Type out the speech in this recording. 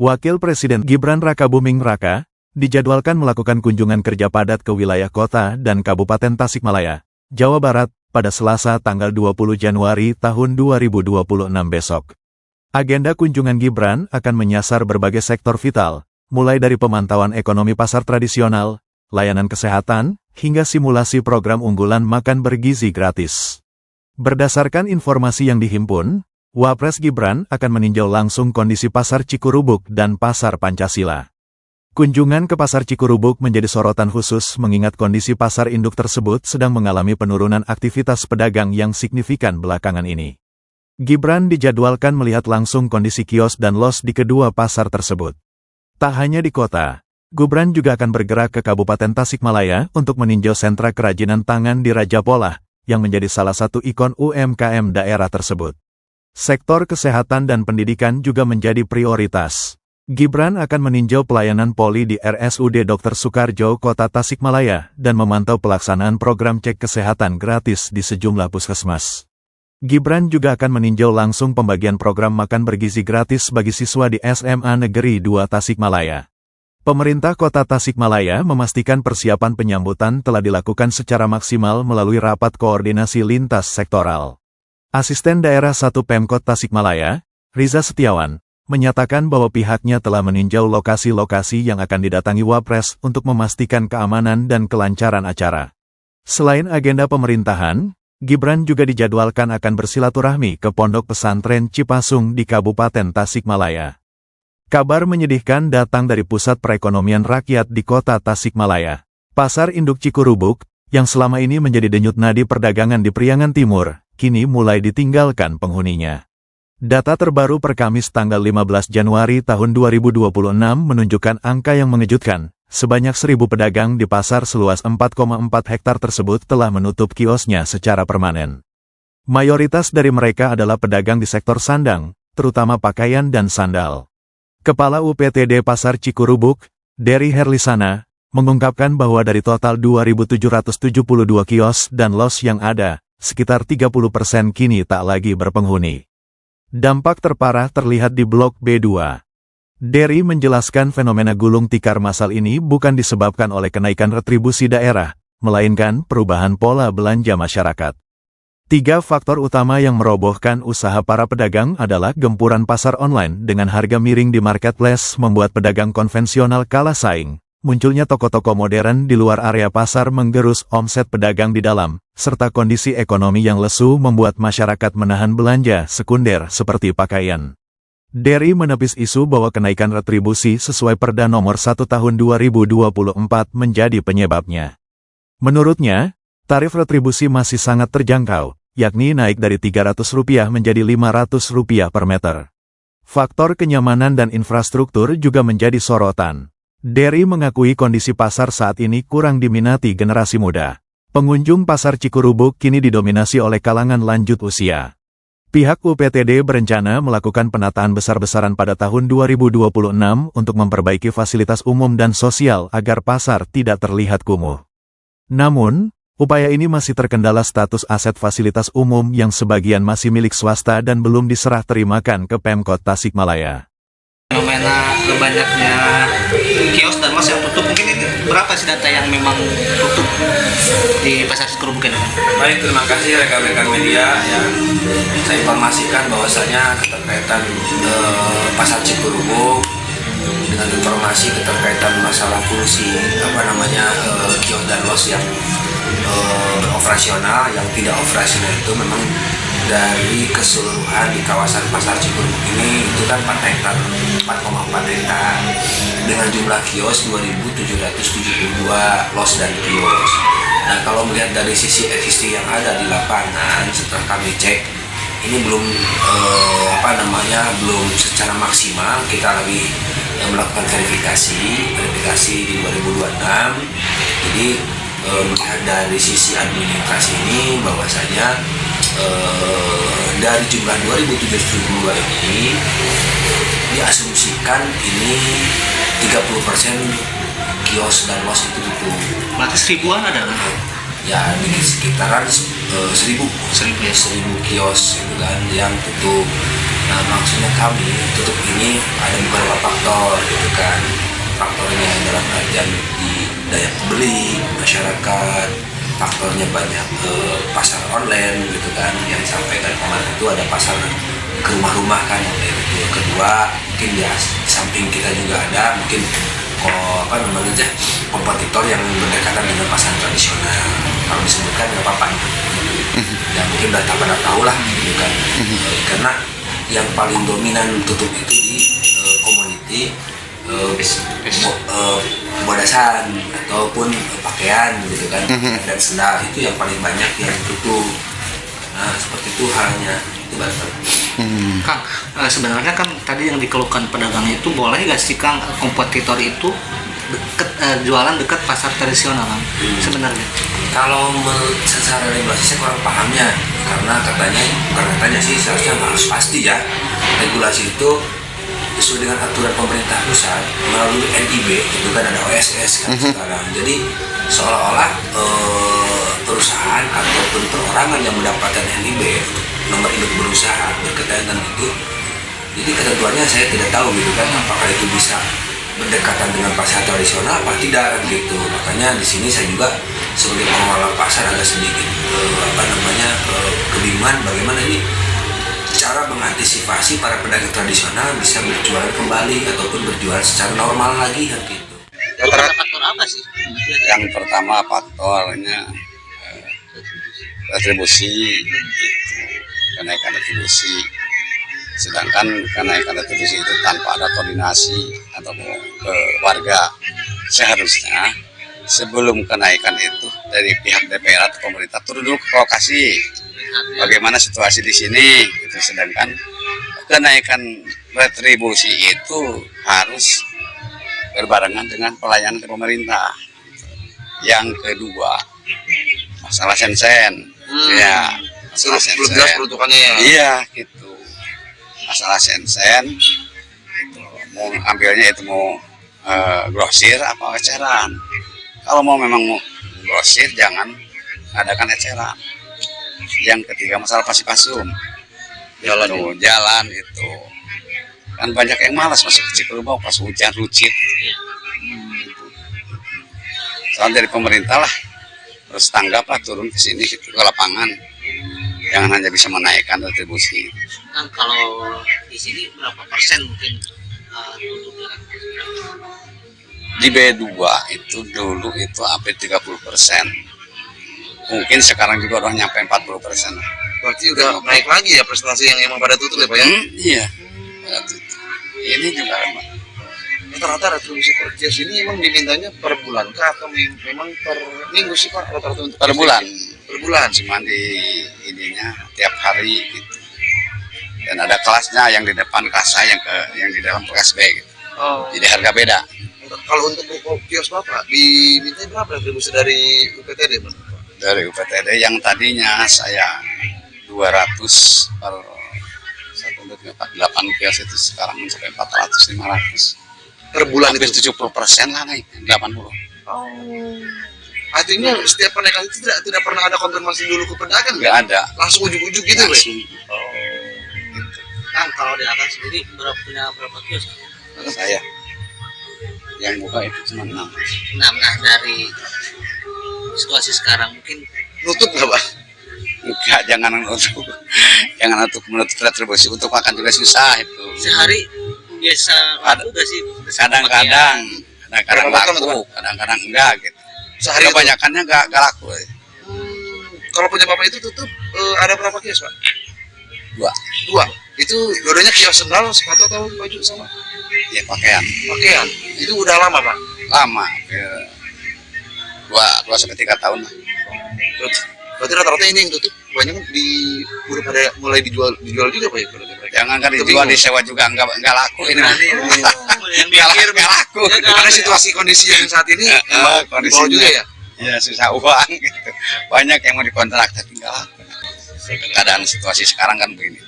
Wakil Presiden Gibran Rakabuming Raka dijadwalkan melakukan kunjungan kerja padat ke wilayah kota dan Kabupaten Tasikmalaya, Jawa Barat, pada Selasa tanggal 20 Januari tahun 2026 besok. Agenda kunjungan Gibran akan menyasar berbagai sektor vital, mulai dari pemantauan ekonomi pasar tradisional, layanan kesehatan, hingga simulasi program unggulan makan bergizi gratis. Berdasarkan informasi yang dihimpun, Wapres Gibran akan meninjau langsung kondisi pasar Cikurubuk dan pasar Pancasila. Kunjungan ke pasar Cikurubuk menjadi sorotan khusus mengingat kondisi pasar induk tersebut sedang mengalami penurunan aktivitas pedagang yang signifikan belakangan ini. Gibran dijadwalkan melihat langsung kondisi kios dan los di kedua pasar tersebut. Tak hanya di kota, Gibran juga akan bergerak ke Kabupaten Tasikmalaya untuk meninjau sentra kerajinan tangan di Raja Polah, yang menjadi salah satu ikon UMKM daerah tersebut. Sektor kesehatan dan pendidikan juga menjadi prioritas. Gibran akan meninjau pelayanan poli di RSUD Dr. Soekarjo, Kota Tasikmalaya, dan memantau pelaksanaan program cek kesehatan gratis di sejumlah puskesmas. Gibran juga akan meninjau langsung pembagian program makan bergizi gratis bagi siswa di SMA Negeri 2 Tasikmalaya. Pemerintah Kota Tasikmalaya memastikan persiapan penyambutan telah dilakukan secara maksimal melalui rapat koordinasi lintas sektoral. Asisten Daerah 1 Pemkot Tasikmalaya, Riza Setiawan, menyatakan bahwa pihaknya telah meninjau lokasi-lokasi yang akan didatangi Wapres untuk memastikan keamanan dan kelancaran acara. Selain agenda pemerintahan, Gibran juga dijadwalkan akan bersilaturahmi ke Pondok Pesantren Cipasung di Kabupaten Tasikmalaya. Kabar menyedihkan datang dari Pusat Perekonomian Rakyat di Kota Tasikmalaya. Pasar Induk Cikurubuk, yang selama ini menjadi denyut nadi perdagangan di Priangan Timur, kini mulai ditinggalkan penghuninya. Data terbaru per Kamis tanggal 15 Januari tahun 2026 menunjukkan angka yang mengejutkan. Sebanyak 1.000 pedagang di pasar seluas 4,4 hektar tersebut telah menutup kiosnya secara permanen. Mayoritas dari mereka adalah pedagang di sektor sandang, terutama pakaian dan sandal. Kepala UPTD Pasar Cikurubuk, Dery Herlisana, mengungkapkan bahwa dari total 2.772 kios dan los yang ada, sekitar 30% kini tak lagi berpenghuni. Dampak terparah terlihat di Blok B2. Dery menjelaskan fenomena gulung tikar massal ini bukan disebabkan oleh kenaikan retribusi daerah, melainkan perubahan pola belanja masyarakat. 3 faktor utama yang merobohkan usaha para pedagang adalah gempuran pasar online dengan harga miring di marketplace membuat pedagang konvensional kalah saing. Munculnya toko-toko modern di luar area pasar menggerus omset pedagang di dalam, serta kondisi ekonomi yang lesu membuat masyarakat menahan belanja sekunder seperti pakaian. Dery menepis isu bahwa kenaikan retribusi sesuai Perda Nomor 1 Tahun 2024 menjadi penyebabnya. Menurutnya, tarif retribusi masih sangat terjangkau, yakni naik dari Rp300 menjadi Rp500 per meter. Faktor kenyamanan dan infrastruktur juga menjadi sorotan. Dery mengakui kondisi pasar saat ini kurang diminati generasi muda. Pengunjung pasar Cikurubuk kini didominasi oleh kalangan lanjut usia. Pihak UPTD berencana melakukan penataan besar-besaran pada tahun 2026 untuk memperbaiki fasilitas umum dan sosial agar pasar tidak terlihat kumuh. Namun, upaya ini masih terkendala status aset fasilitas umum yang sebagian masih milik swasta dan belum diserah terimakan ke Pemkot Tasikmalaya. Fenomena banyaknya kios dan los yang tutup, mungkin ini berapa sih data yang memang tutup di pasar Cikurubuk ini? Baik, terima kasih rekan-rekan media ya. Saya informasikan bahwasanya keterkaitan pasar Cikurubuk dengan informasi keterkaitan masalah fungsi kios dan los yang operasional, yang tidak operasional itu memang dari keseluruhan di kawasan pasar Cikurubuk ini itu kan 4,4 hektar dengan jumlah kios 2.772 los dan kios. Nah, kalau melihat dari sisi existing yang ada di lapangan setelah kami cek ini belum belum secara maksimal. Kita lagi melakukan verifikasi di 2026. Jadi melihat dari sisi administrasi ini bahwasanya dari jumlah 2.772 ini diasumsikan ini 30% kios dan los itu tutup. Berarti 1000-an ada kan? Ya di sekitaran 1.000 kios itu kan yang tutup. Nah, maksudnya kami tutup ini ada beberapa faktor gitu kan. Faktornya dalam artian di daya beli masyarakat, faktornya banyak pasar online gitu kan, yang disampaikan kemarin itu ada pasar ke rumah-rumah kan. Itu kedua mungkin ya samping kita juga ada mungkin kompetitor yang berdekatan dengan pasar tradisional. Kalau disebutkan nggak apa-apa ya, mungkin udah pada tahu lah gitu kan. Karena yang paling dominan tutup itu di komoditi bodasan ataupun pakaian gitu kan, dan sendal itu yang paling banyak yang tutup. Nah seperti itu halnya itu Bapak. Kang, sebenarnya kan tadi yang dikeluhkan pedagang itu boleh nggak sih Kang kompetitor itu jualan dekat pasar tradisional Kang? Sebenarnya Kalau secara regulasi saya kurang pahamnya, karena bukan katanya sih, seharusnya harus pasti ya regulasi itu sesuai dengan aturan pemerintah pusat melalui NIB, itu kan ada OSS kan sekarang. Jadi seolah-olah perusahaan ataupun perorangan yang mendapatkan NIB nomor induk berusaha berkaitan itu, jadi ketentuannya saya tidak tahu gitu kan, apakah itu bisa berdekatan dengan pasar tradisional apa tidak gitu. Makanya di sini saya juga sebagai pengelola pasar agak sedikit kebingungan bagaimana ini cara mengantisipasi para pedagang tradisional bisa berjualan kembali ataupun berjualan secara normal lagi kan gitu. faktor apa sih? Yang pertama faktornya retribusi, kenaikan retribusi. Sedangkan kenaikan retribusi itu tanpa ada koordinasi atau ke warga. Seharusnya sebelum kenaikan itu dari pihak DPR atau pemerintah turun dulu ke lokasi, bagaimana situasi di sini. Gitu. Sedangkan kenaikan retribusi itu harus berbarengan dengan pelayanan dari pemerintah. Yang kedua, masalah sensen, ya, masalah sensen. Jelas peruntukannya ya. Iya, gitu. Masalah sensen, gitu. Mau ambilnya itu mau grosir apa eceran. Kalau memang mau grosir, jangan adakan eceran. Yang ketiga masalah pasipasum, jalan itu kan banyak yang malas masuk ke Cikurubau pas hujan rucit. Soal dari pemerintah lah, terus tanggap lah turun ke sini gitu, ke lapangan, jangan hanya bisa menaikkan retribusi. Kan kalau di sini berapa persen mungkin tutupnya? Di B2 itu dulu itu hampir 30%. Mungkin sekarang juga udah nyampe 40%. Berarti udah naik lagi ya prestasi yang emang pada tutup ya Pak ya? Iya, pada tutup. Ini juga Rata-rata retribusi per kios ini emang dimintanya per bulan kah atau memang per minggu sih Pak rata-rata untuk per bulan. Per bulan. Cuman di ininya tiap hari gitu. Dan ada kelasnya yang di depan kelas A, yang di dalam kelas B gitu. Oh. Jadi harga beda. Kalau untuk kios Bapak diminta berapa retribusi dari UPTD Pak? Dari UPTD yang tadinya saya 200 per 1,48 kios itu sekarang mencapai 400, 500. Per bulan hampir itu? 70% lah naik, 80. Oh. Artinya setiap kenaikan itu tidak pernah ada konfirmasi dulu ke pedagang? Nggak ada. Langsung ujuk-ujuk gitu Pak? Langsung. Kan kalau di atas sendiri punya berapa kios? Saya yang buka itu cuma 6. Nah dari situasi sekarang mungkin Nutup nggak Pak? Enggak, jangan untuk menutup retribusi, untuk makan juga susah itu. sehari biasa laku gak sih? Kadang-kadang Berapa laku, teman-teman? kadang-kadang enggak gitu. Sehari itu? Kebanyakannya enggak laku. Kalau punya Bapak itu tutup ada berapa kios Pak? 2. Itu dua-duanya kios sendal, sepatu atau baju sama? Ya pakaian. Pakaian. Itu udah lama Pak? Lama. 2 sampai 3 tahun lah. Berarti rata-rata ini yang tutup banyak udah pada mulai dijual juga Pak ya? Jangan kan dijual, disewa juga enggak laku ini. Mikir Enggak laku. Karena situasi kondisi yang saat ini kondisi bawah juga ya? Ya susah uang gitu. Banyak yang mau dikontrak tapi enggak laku. Keadaan situasi sekarang kan begini.